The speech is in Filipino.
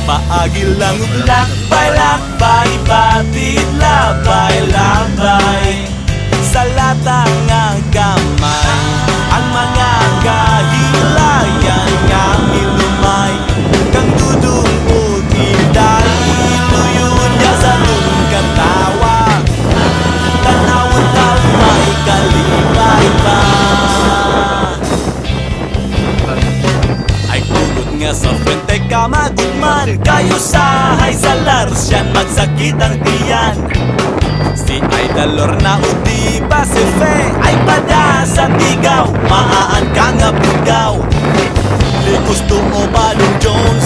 Paagil lang lakbay-lakbay, batid labay-labay sa latang nga gamay. Ang mga kahilayan nga milumay, kang dudong utinday, iluyon niya sa nung katawa. Tanawon daw may kalibay pa. Ay tugot nga sa frente ka magugman, kayo sahay sa larsyan, magsakit ang tiyan. Si Idalor na udi pa si Fe, ay pada sa tigaw, maaan ka nga bigaw. Di gusto mo Balong Jones,